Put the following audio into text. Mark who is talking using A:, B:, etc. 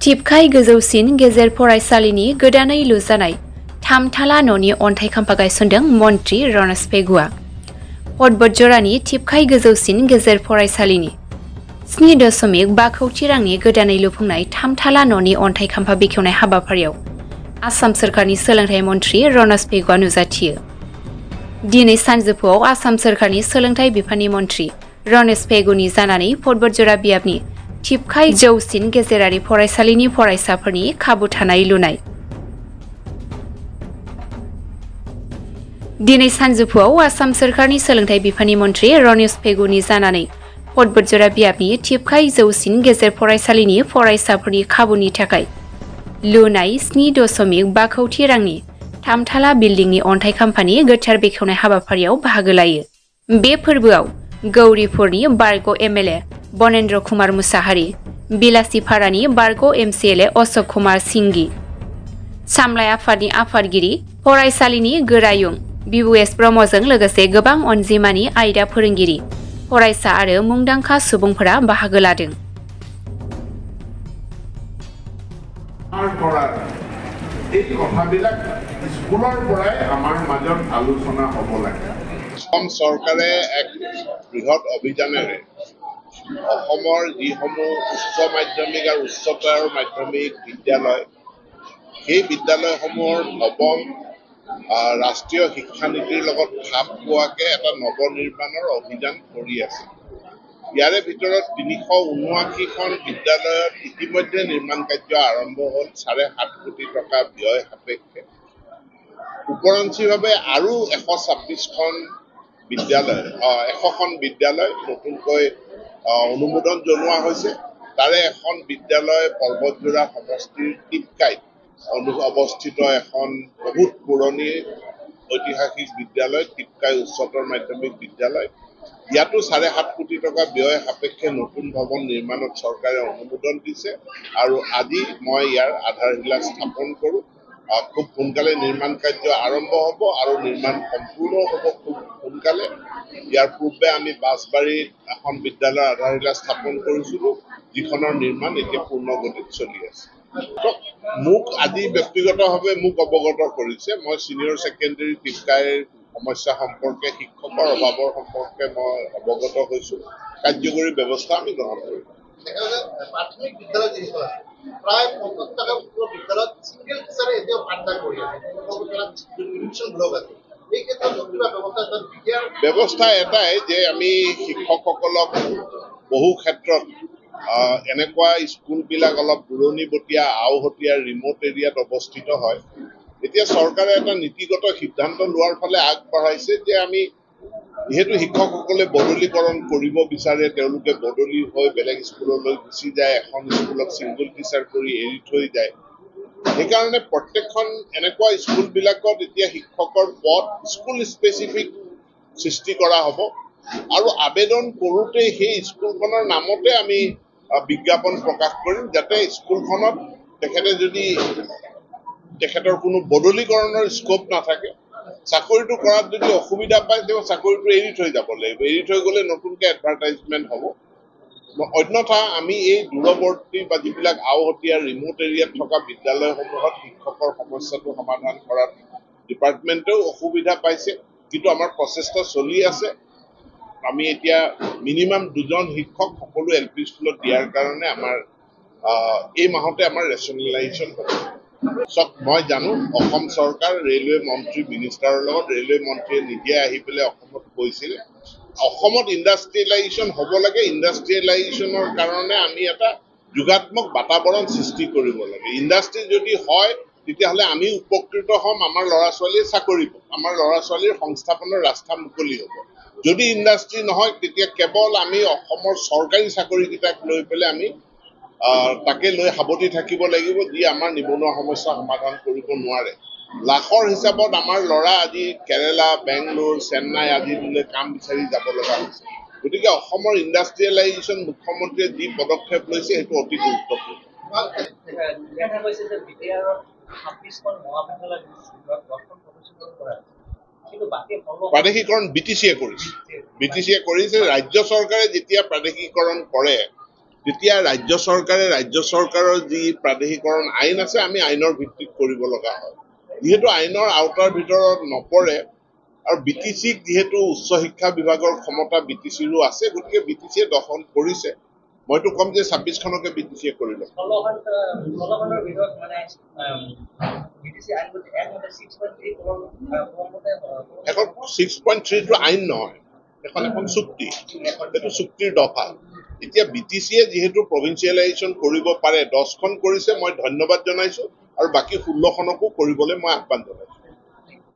A: टिपकाय गोजौसिन गेजेर फरायसालिनि गोदानै लुजानाय थामथाला न'नि अन्थाइ खाम्फा गायसनदों मन्त्रि रनज पेगुआ। पटबटजरानि टिपकाय गोजौसिन गेजेर फरायसालिनि 7.5 कौटि रांनि गोदानै लुफुंनाय थामथाला न'नि अन्थाइ खाम्फा बेखेवनाय हाबाफारियाव आसाम सोरखारनि सोलोंथाइ मन्त्रि रनज पेगुआ नुजाथियो। दिनै सानजौफुआव आसाम सोरखारनि सोलोंथाइ बिफाननि मन्त्रि रनज पेगुनि जानानै पटबटजरा बियाबनि टिपकाय जौसिन गेजेरारि फरायसालिनि फरायसाफोरनि खाबु थानाय लुनाय। दिनै सानजौफुआव आसाम सोरखारनि सोलोंथाइ बिफाननि मन्त्रि रनज पेगुनि जानानै पटबटजरा बियाबनि टिपकाय जौसिन गेजेर फरायसालिनि फरायसाफोरनि खाबुनि थाखाय लुनाय 7.5 कौटि रांनि थामथाला बिल्डिंनि अन्थाइ खाम्फानि गोथार बेखेवनाय हाबाफारियाव बाहागो लायो। बे फोरबोआव गौरीपुरनि बारग' एमएलए बनेन्द्र कुमार मुसाहारि, बिलासीपारानि बारग' एमसिएलए अशोक कुमार सिंघी, सामलाय आफादनि आफादगिरि, फरायसालिनि गोरायुं बिबुएस ब्रह्मजों लोगोसे गोबां अनजिमानि आयदा फोरोंगिरि, फरायसा आरो मुंदांखा सुबुंफोरा बाहागो लादों।
B: এই কথাবিলাক স্কুলৰ পৰাই আমাৰ মাজত আলোচনা হ'ব লাগে। অসম চৰকাৰে এক বৃহৎ অভিযানেৰে অসমৰ যিসমূহ উচ্চ মাধ্যমিক আৰু উচ্চতৰ মাধ্যমিক বিদ্যালয়, সেই বিদ্যালয়সমূহৰ নৱম ৰাষ্ট্ৰীয় শিক্ষানীতিৰ লগত খাপ খোৱাকৈ এটা নৱনিৰ্মাণৰ অভিযান কৰি আছে। ইয়াৰে ভিতৰত 379খন বিদ্যালয়ত ইতিমধ্যে নিৰ্মাণ কাৰ্য আৰম্ভ হ'ল 7.5 কোটি টকা ব্যয় সাপেক্ষে। উপৰঞ্চিভাৱে আৰু 126খন বিদ্যালয় 100খন বিদ্যালয় নতুনকৈ অনুমোদন জনোৱা হৈছে। তাৰে এখন বিদ্যালয় পৰ্বতজোৰা সমষ্টিৰ টিপকাইত অৱস্থিত এখন বহুত পুৰণি ঐতিহাসিক বিদ্যালয়, টিপকাই উচ্চতৰ মাধ্যমিক বিদ্যালয়। ইয়াতো 7.5 কোটি টকা ব্যয় সাপেক্ষে নতুন ভৱন নিৰ্মাণত চৰকাৰে অনুমোদন দিছে আৰু আজি মই ইয়াৰ আধাৰশিলা স্থাপন কৰোঁ। খুব সোনকালে নিৰ্মাণ কাৰ্য আৰম্ভ হ'ব আৰু নিৰ্মাণ সম্পূৰ্ণ হ'ব খুব সোনকালে। ইয়াৰ পূৰ্বে আমি বাছবাৰীত এখন বিদ্যালয়ৰ আধাৰশিলা স্থাপন কৰিছিলোঁ, যিখনৰ নিৰ্মাণ এতিয়া পূৰ্ণ গতিত চলি আছে। মোক আজি ব্যক্তিগতভাৱে মোক অৱগত কৰিছে। মই ছিনিয়ৰ ছেকেণ্ডেৰী টিপকাইৰ সমস্যা সম্পৰ্কে, শিক্ষকৰ অভাৱৰ সম্পৰ্কে মই অৱগত হৈছোঁ। কাৰ্যকৰী ব্যৱস্থা আমি গ্ৰহণ কৰিম।
C: প্ৰাথমিক বিদ্যালয় যিহেতু আছে, প্ৰায় 50% বিদ্যালয়ত ছিংগল টিচাৰে এতিয়াও পাঠদান কৰি আছে।
B: ব্যৱস্থা এটাই যে আমি শিক্ষকসকলক বহু ক্ষেত্ৰত এনেকুৱা স্কুলবিলাক অলপ দূৰণিবতীয়া, আওহতীয়া, ৰিমট এৰিয়াত অৱস্থিত হয়। এতিয়া চৰকাৰে এটা নীতিগত সিদ্ধান্ত লোৱাৰ ফালে আগবঢ়াইছে যে আমি যিহেতু শিক্ষকসকলে বদলীকৰণ কৰিব বিচাৰে, তেওঁলোকে বদলি হৈ বেলেগ স্কুললৈ গুচি যায়, এখন স্কুলক ছিংগল টিচাৰ কৰি এৰি থৈ যায়। সেইকাৰণে প্ৰত্যেকখন এনেকুৱা স্কুলবিলাকত এতিয়া শিক্ষকৰ পদ স্কুল স্পেচিফিক সৃষ্টি কৰা হ'ব আৰু আবেদন কৰোঁতে সেই স্কুলখনৰ নামতে আমি বিজ্ঞাপন প্ৰকাশ কৰিম, যাতে স্কুলখনত তেখেতৰ কোনো বদলীকৰণৰ স্কোপ নাথাকে। চাকৰিটো কৰাত যদি অসুবিধা পায় তেওঁ চাকৰিটো এৰি থৈ যাব লাগিব, এৰি থৈ গ'লে নতুনকৈ এডভাৰটাইজমেণ্ট হ'ব। অন্যথা আমি এই দূৰৱৰ্তী বা যিবিলাক আওহতীয়া ৰিমট এৰিয়াত থকা বিদ্যালয়সমূহত শিক্ষকৰ সমস্যাটো সমাধান কৰাত ডিপাৰ্টমেণ্টেও অসুবিধা পাইছে, কিন্তু আমাৰ প্ৰচেষ্টা চলি আছে। আমি এতিয়া মিনিমাম 2জন শিক্ষক সকলো LP স্কুলত দিয়াৰ কাৰণে আমাৰ এই মাহতে আমাৰ ৰেচনেলাইজেশ্যন হ'ব। মই জানো অসম চৰকাৰ ৰেলৱে মন্ত্ৰী মিনিষ্টাৰৰ লগত ৰেলৱে মন্ত্ৰীয়ে নিজে আহি পেলাই অসমত কৈছিল অসমত ইণ্ডাষ্ট্ৰিয়েলাইজেশ্যন হ'ব লাগে। ইণ্ডাষ্ট্ৰিয়েলাইজেশ্যনৰ কাৰণে আমি এটা যোগাত্মক বাতাবৰণ সৃষ্টি কৰিব লাগে। ইণ্ডাষ্ট্ৰি যদি হয় তেতিয়াহ'লে আমি উপকৃত হ'ম, আমাৰ ল'ৰা ছোৱালীয়ে চাকৰি পাব, আমাৰ ল'ৰা ছোৱালীৰ সংস্থাপনৰ ৰাস্তা মুকলি হ'ব। যদি ইণ্ডাষ্ট্ৰি নহয় তেতিয়া কেৱল আমি অসমৰ চৰকাৰী চাকৰিকেইটাক লৈ পেলাই আমি তাকে লৈ সাৱটি থাকিব লাগিব, যি আমাৰ নিবনুৱা সমস্যা সমাধান কৰিব নোৱাৰে। লাখৰ হিচাপত আমাৰ ল'ৰা আজি কেৰেলা, বেংগলোৰ, চেন্নাই আদিলৈ কাম বিচাৰি যাব লগা হৈছে। গতিকে অসমৰ ইণ্ডাষ্ট্ৰিয়েলাইজেশ্যন মুখ্যমন্ত্ৰীয়ে যি পদক্ষেপ লৈছে সেইটো অতি গুৰুত্বপূৰ্ণ। প্ৰাদেশিকৰণ BTC-য়ে কৰিছে। ৰাজ্য চৰকাৰে যেতিয়া প্ৰাদেশিকৰণ কৰে তেতিয়া ৰাজ্য চৰকাৰৰ যি প্ৰাদেশিকৰণ আইন আছে আমি আইনৰ ভিত্তিত কৰিব লগা হয় যিহেতু আইনৰ আওতাৰ ভিতৰত নপৰে আৰু BTCক যিহেতু উচ্চ শিক্ষা বিভাগৰ ক্ষমতা BTCৰো আছে গতিকে BTCয়ে দখল কৰিছে মইতো কম যে 26খনকে BTCয়ে কৰিল এখন 6.3 টো আইন নহয় এখন চুক্তি এইটো চুক্তিৰ দফা এতিয়া BTCয়ে যিহেতু প্ৰভিন্সিয়েলাইজেশ্যন কৰিব পাৰে 10খন কৰিছে মই ধন্যবাদ জনাইছো আৰু বাকি 16খনকো কৰিবলৈ মই আহ্বান জনাইছো